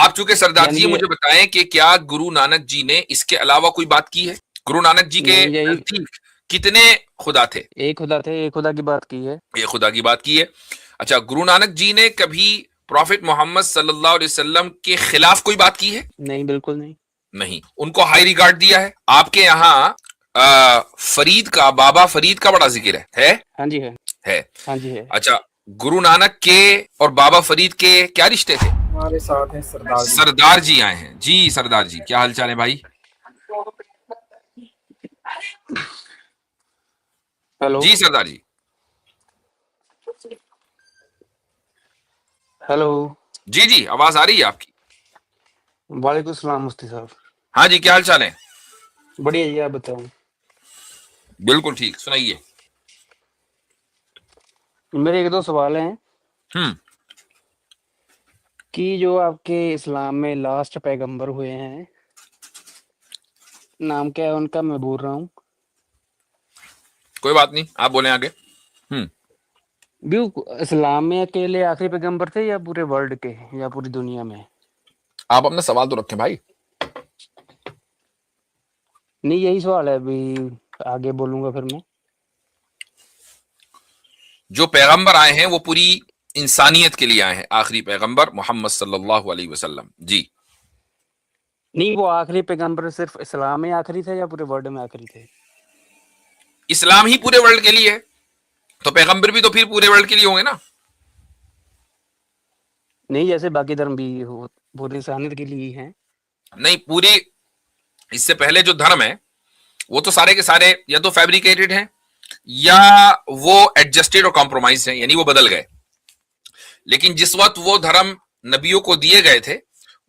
आप चूंकि सरदार यानी जी कि मुझे बताएं कि क्या गुरु नानक जी ने इसके अलावा कोई बात की है? गुरु नानक जी के नहीं, यही नजदीक कितने खुदा थे? एक खुदा थे, एक खुदा की बात की है। ये खुदा की बात की है। अच्छा, गुरु नानक जी ने कभी प्रॉफिट मोहम्मद सल्लल्लाहु अलैहि वसल्लम के खिलाफ कोई बात की है? नहीं, बिल्कुल नहीं। नहीं। उनको हाई रिगार्ड दिया है? आपके यहाँ फरीद का, बाबा फरीद का बड़ा जिक्र है? हाँ जी है। है। हाँ जी है। अच्छा, गुरु नानक के और बाबा फरीद के क्या रिश्ते थे? हमारे साथ हैं सरदार जी। सरदार जी आए हैं जी। सरदार जी, क्या हालचाल है भाई? हेलो। जी सरदार जी। हेलो। जी जी, आवाज आ रही है आपकी। वालेकुम सलाम मुफ्ती साहब। हाँ जी, क्या हाल चाल है? बढ़िया जी, आप बताओ। बिल्कुल ठीक, सुनाइए। मेरे एक दो सवाल हैं हम्म। कि जो आपके इस्लाम में लास्ट पैगंबर हुए हैं, नाम क्या है उनका, मैं बोल रहा हूँ। कोई बात नहीं, आप बोले आगे। हम्म। भी इस्लाम में अकेले आखिरी पैगंबर थे या पूरे वर्ल्ड के या पूरी दुनिया में? आप अपना सवाल तो रखें भाई। नहीं, यही सवाल है, अभी आगे बोलूंगा फिर मैं। जो पैगंबर आए हैं वो पूरी इंसानियत के लिए आए हैं, आखिरी पैगंबर मोहम्मद सल्लल्लाहु अलैहि वसल्लम जी। नहीं, वो आखिरी पैगंबर सिर्फ इस्लाम में आखिरी थे या पूरे वर्ल्ड में आखिरी थे? इस्लाम ही पूरे वर्ल्ड के लिए है, तो पैगंबर भी तो फिर पूरे वर्ल्ड के लिए होंगे ना। नहीं, जैसे बाकी धर्म भी हो पूरी इंसानियत के लिए ही हैं। नहीं, पूरी, इससे पहले जो धर्म है वो तो सारे के सारे या तो फैब्रिकेटेड हैं या वो एडजस्टेड और कॉम्प्रोमाइज हैं, यानी वो बदल गए। लेकिन जिस वक्त वो धर्म नबियों को दिए गए थे,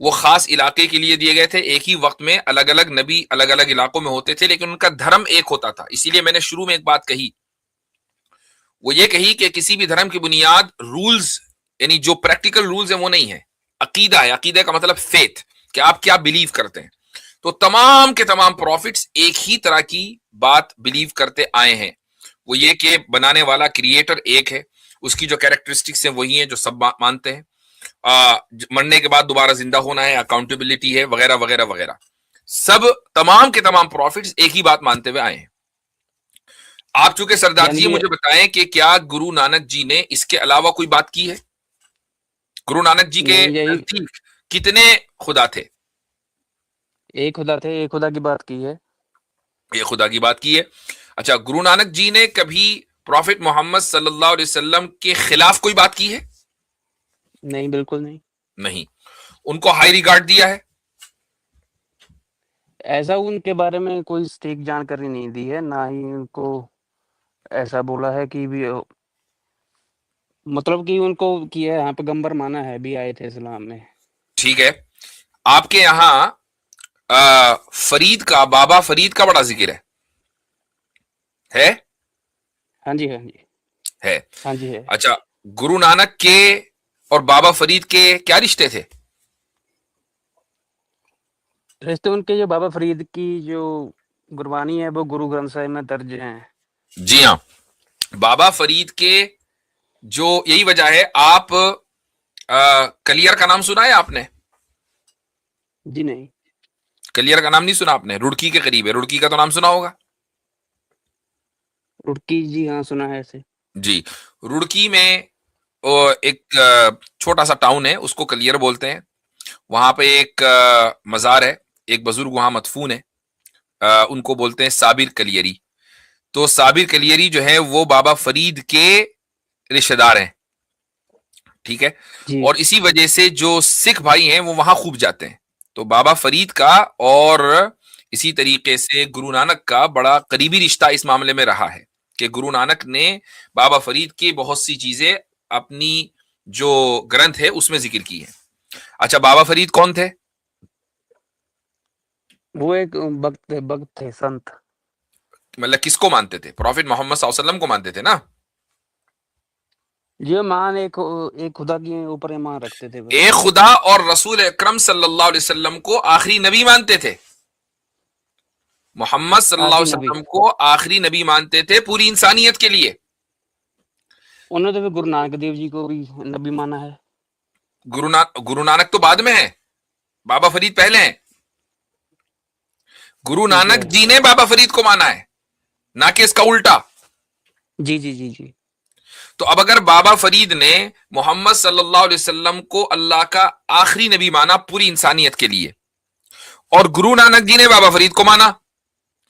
वो खास इलाके के लिए दिए गए थे। एक ही वक्त में अलग अलग नबी अलग अलग इलाकों में होते थे, लेकिन उनका धर्म एक होता था। इसीलिए मैंने शुरू में एक बात कही, वो ये कही कि किसी भी धर्म की बुनियाद रूल्स, यानी जो प्रैक्टिकल रूल्स है वो नहीं है, अकीदा है। अकीदा का मतलब फेथ, कि आप क्या बिलीव करते हैं। तो तमाम के तमाम प्रॉफिट्स एक ही तरह की बात बिलीव करते आए हैं, वो ये कि बनाने वाला क्रिएटर एक है, उसकी जो कैरेक्टरिस्टिक्स हैं वही हैं जो सब मानते हैं। मरने के बाद दोबारा जिंदा होना है, अकाउंटेबिलिटी है, वगैरह वगैरह वगैरह। सब तमाम के तमाम प्रॉफिट्स एक ही बात मानते हुए आए हैं। आप चूंकि सरदार यानी जी कि मुझे बताएं कि क्या गुरु नानक जी ने इसके अलावा कोई बात की है? गुरु नानक जी के नहीं, यही नजदीक कितने खुदा थे? एक खुदा थे, एक खुदा की बात की है। ये खुदा की बात की है। अच्छा, गुरु नानक जी ने कभी प्रॉफिट मोहम्मद सल्लल्लाहु अलैहि वसल्लम के खिलाफ कोई बात की है? नहीं, बिल्कुल नहीं। नहीं। उनको हाई रिगार्ड दिया है? ऐसा उनके बारे में कोई सटीक जानकारी नहीं दी है, ना ही उनको ऐसा बोला है कि भी मतलब कि उनको किया है, यहाँ पैगंबर माना है, भी आए थे इस्लाम में। ठीक है। आपके यहां फरीद का, बाबा फरीद का बड़ा जिक्र है? हाँ जी, हाँ जी। है। हाँ जी है। अच्छा, गुरु नानक के और बाबा फरीद के क्या रिश्ते थे? रिश्ते उनके, जो बाबा फरीद की जो गुरबानी है वो गुरु ग्रंथ साहिब में दर्ज हैं। जी हाँ। बाबा फरीद के जो, यही वजह है, आप कलियर का नाम सुना है आपने? जी नहीं। कलियर का नाम नहीं सुना आपने? रुड़की के करीब है, रुड़की का तो नाम सुना होगा। रुड़की, जी हाँ, सुना है ऐसे। जी। रुड़की में एक छोटा सा टाउन है, उसको कलियर बोलते हैं। वहां पे एक मजार है, एक बुजुर्ग वहां मदफून है, उनको बोलते हैं साबिर कलियरी। तो साबिर कलियरी जो है वो बाबा फरीद के रिश्तेदार हैं, ठीक है। जी। और इसी वजह से जो सिख भाई हैं वो वहां खूब जाते हैं। तो बाबा फरीद का और इसी तरीके से गुरु नानक का बड़ा करीबी रिश्ता इस मामले में रहा है कि गुरु नानक ने बाबा फरीद की बहुत सी चीजें अपनी जो ग्रंथ है उसमें जिक्र की है। अच्छा, बाबा फरीद कौन थे? वो एक भक्त थे, संत। मतलब किसको मानते थे? प्रॉफिट मोहम्मद सल्लल्लाहु अलैहि वसल्लम को मानते थे ना। जो मान एक खुदा के ऊपर ईमान रखते थे बस। एक खुदा और रसूल अकरम सल्लल्लाहु अलैहि वसल्लम को आखिरी नबी मानते थे। मोहम्मद सल्लल्लाहु आखिरी अलैहि नबी। वसल्लम को आखिरी नबी मानते थे पूरी इंसानियत के लिए। उन्होंने तो फिर गुरु नानक देव जी को भी नबी माना है। गुरु नानक तो बाद में है। बाबा फरीद पहले हैं। गुरु ठीक नानक है। जी ने बाबा फरीद को माना है, ना कि इसका उल्टा। जी जी जी जी। तो अब अगर बाबा फरीद ने मोहम्मद सल्लल्लाहु अलैहि वसल्लम को अल्लाह का आखिरी नबी माना पूरी इंसानियत के लिए, और गुरु नानक जी ने बाबा फरीद को माना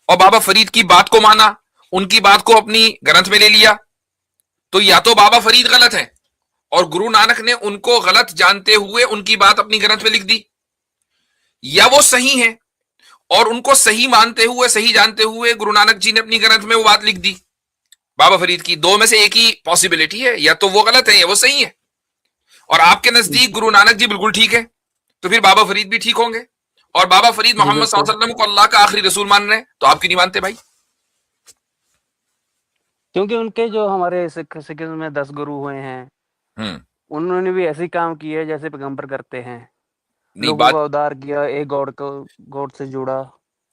और बाबा फरीद की बात को माना, उनकी बात को अपनी ग्रंथ में ले लिया, तो या तो बाबा फरीद गलत है और गुरु नानक ने उनको गलत जानते हुए उनकी बात अपनी ग्रंथ में लिख दी, या वो सही है और उनको सही मानते हुए सही जानते हुए गुरु नानक जी ने अपनी ग्रंथ में वो बात लिख दी बाबा फरीद की। दो में से एक ही पॉसिबिलिटी है, या तो वो गलत है या वो सही है। और आपके नजदीक गुरु नानक जी बिल्कुल ठीक है, तो फिर बाबा फरीद भी ठीक होंगे। और बाबा फरीद जी मोहम्मद सल्लल्लाहु बिल्कुल। अलैहि वसल्लम को अल्लाह का आखिरी रसूल मान रहे हैं, तो आप क्यों नहीं मानते भाई? क्योंकि उनके जो हमारे सिखिज्म में 10 गुरु हुए हैं, हम्म। उन्होंने भी ऐसे ही काम किए जैसे पैगंबर करते हैं। नहीं, लोगों बात का उद्धार किया, एक गॉड से जुड़ा,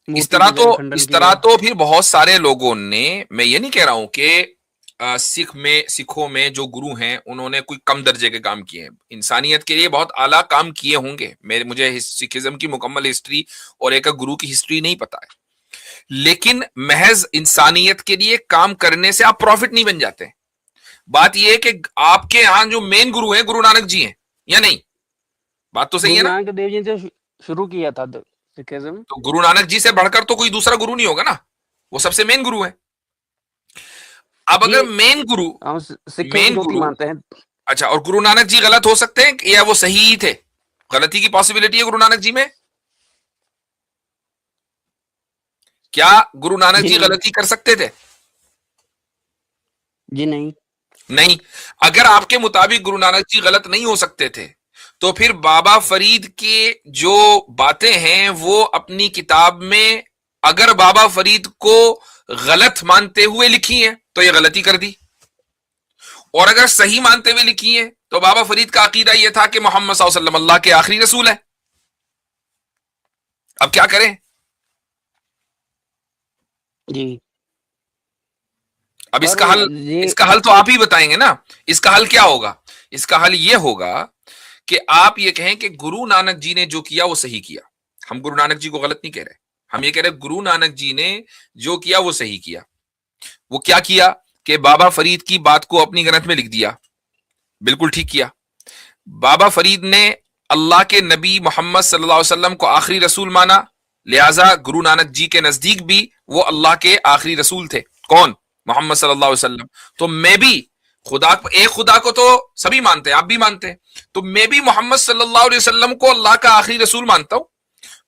इस मूर्ति तरह पूजा तो का खंडन इस तरह किया। तो फिर बहुत सारे लोगों ने, मैं ये नहीं कह रहा हूं कि सिखों में जो गुरु हैं उन्होंने कोई कम दर्जे के काम किए हैं, इंसानियत के लिए बहुत आला काम किए होंगे। मुझे सिखिज्म की मुकम्मल हिस्ट्री और एक गुरु की हिस्ट्री नहीं पता है, लेकिन महज इंसानियत के लिए काम करने से आप प्रॉफिट नहीं बन जाते। बात यह है कि आपके यहां जो मेन गुरु हैं गुरु नानक जी हैं या नहीं? बात तो सही है गुरु ना? नानक देव जी ने शुरू किया था सिखिज्म। तो गुरु नानक जी से बढ़कर तो कोई दूसरा गुरु नहीं होगा ना, वो सबसे मेन गुरु है। अब जी, अगर मेन गुरु हम सिख की मेन ज्योति गुरु मानते हैं। अच्छा, और गुरु नानक जी गलत हो सकते हैं या वो सही ही थे? गलती की पॉसिबिलिटी है गुरु नानक जी में? क्या गुरु नानक जी जी नहीं। गलती कर सकते थे? जी नहीं। नहीं। अगर आपके मुताबिक गुरु नानक जी गलत नहीं हो सकते थे, तो फिर बाबा फरीद के जो बातें हैं वो अपनी किताब में अगर बाबा फरीद को गलत मानते हुए लिखी हैं तो ये गलती कर दी, और अगर सही मानते हुए लिखी हैं तो बाबा फरीद का अकीदा यह था कि मोहम्मद सल्लल्लाहु अलैहि वसल्लम अल्लाह के आखिरी रसूल है। अब क्या करें? जी। अब पर ये इसका हल तो आप ही बताएंगे ना। इसका हल क्या होगा? इसका हल यह होगा कि आप ये कहें कि गुरु नानक जी ने जो किया वो सही किया। हम गुरु नानक जी को गलत नहीं कह रहे, हम ये कह रहे गुरु नानक जी ने जो किया वो सही किया। वो क्या किया कि बाबा फरीद की बात को अपनी ग्रंथ में लिख दिया, बिल्कुल ठीक किया। बाबा फरीद ने अल्लाह के नबी मोहम्मद सल्लल्लाहु अलैहि वसल्लम को आखिरी रसूल माना, लिहाजा गुरु नानक जी के नजदीक भी वो अल्लाह के आखिरी रसूल थे। कौन? मोहम्मद सल्लल्लाहु अलैहि वसल्लम। तो मैं भी एक खुदा को तो सभी मानते हैं, आप भी मानते हैं, तो मैं भी मोहम्मद सल्लल्लाहु अलैहि वसल्लम को अल्लाह का आखिरी रसूल मानता हूं।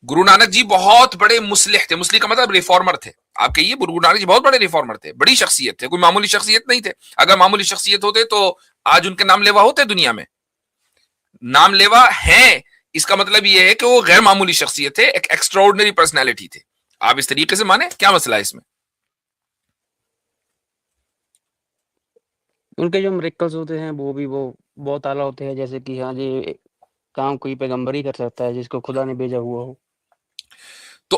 गुरु नानक जी बहुत बड़े मुस्लिह थे, मुस्लिह का मतलब रिफॉर्मर थे। आप कहिए गुरु नानक जी बहुत बड़े रिफॉर्मर थे, बड़ी शख्सियत थे, कोई मामूली शख्सियत नहीं थे। अगर मामूली शख्सियत होते तो आज उनके नाम लेवा होते दुनिया में। नाम लेवा है, इसका मतलब यह है कि वो गैर मामूली शख्सियत थे, एक एक्स्ट्राऑर्डिनरी पर्सनैलिटी थे। आप इस तरीके से माने, क्या मसला है इसमें? उनके जो मिरेकल्स होते हैं वो बहुत आला होते हैं, जैसे कि हाँ जी, काम कोई पैगंबर ही कर सकता है जिसको खुदा ने भेजा हुआ हो। तो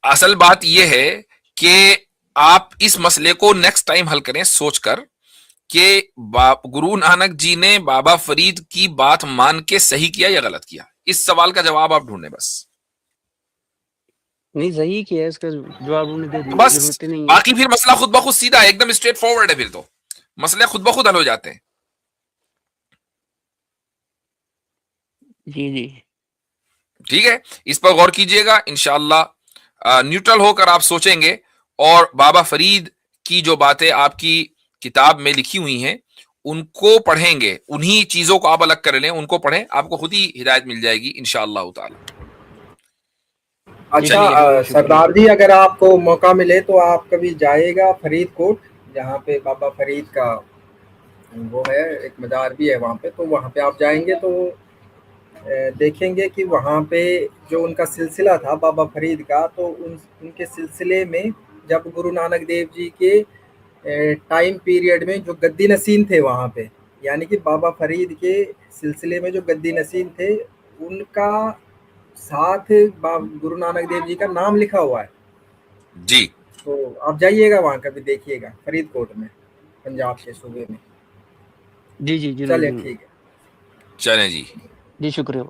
असल बात यह है कि आप इस मसले को नेक्स्ट टाइम हल करें सोचकर कि गुरु नानक जी ने बाबा फरीद की बात मान के सही किया या गलत किया। इस सवाल का जवाब आप ढूंढें बस। नहीं, सही किया है, इसका जवाब उन्हें दे तो दी, बस जरूरत ही नहीं है। बाकी फिर मसला खुद ब खुद सीधा है, एकदम स्ट्रेट फॉरवर्ड है, फिर तो मसले खुद ब खुद हल हो जाते हैं। जी जी। ठीक है, इस पर गौर कीजिएगा। इंशाअल्लाह न्यूट्रल होकर आप सोचेंगे और बाबा फरीद की जो बातें आपकी किताब में लिखी हुई हैं उनको पढ़ेंगे, उन्हीं चीजों को आप अलग कर लें, उनको पढ़ें, आपको खुद ही हिदायत मिल जाएगी इंशाअल्लाह ताला। अच्छा चलिए, सरदार जी, अगर आपको मौका मिले तो आप कभी जाइएगा फरीदकोट, जहाँ पे बाबा फरीद का वो है, एक मज़ार भी है वहाँ पे, तो वहाँ पे आप जाएंगे तो देखेंगे कि वहाँ पे जो उनका सिलसिला था बाबा फरीद का, तो उनके सिलसिले में जब गुरु नानक देव जी के टाइम पीरियड में जो गद्दी नसीन थे वहाँ पे, यानी कि बाबा फरीद के सिलसिले में जो गद्दी नसीन थे उनका साथ गुरु नानक देव जी का नाम लिखा हुआ है। जी, तो आप जाइएगा वहाँ कभी, देखिएगा फरीदकोट में, पंजाब के सूबे में। जी जी, जरूर चलिए जरूर। ठीक है। चलें जी। जी, शुक्रिया।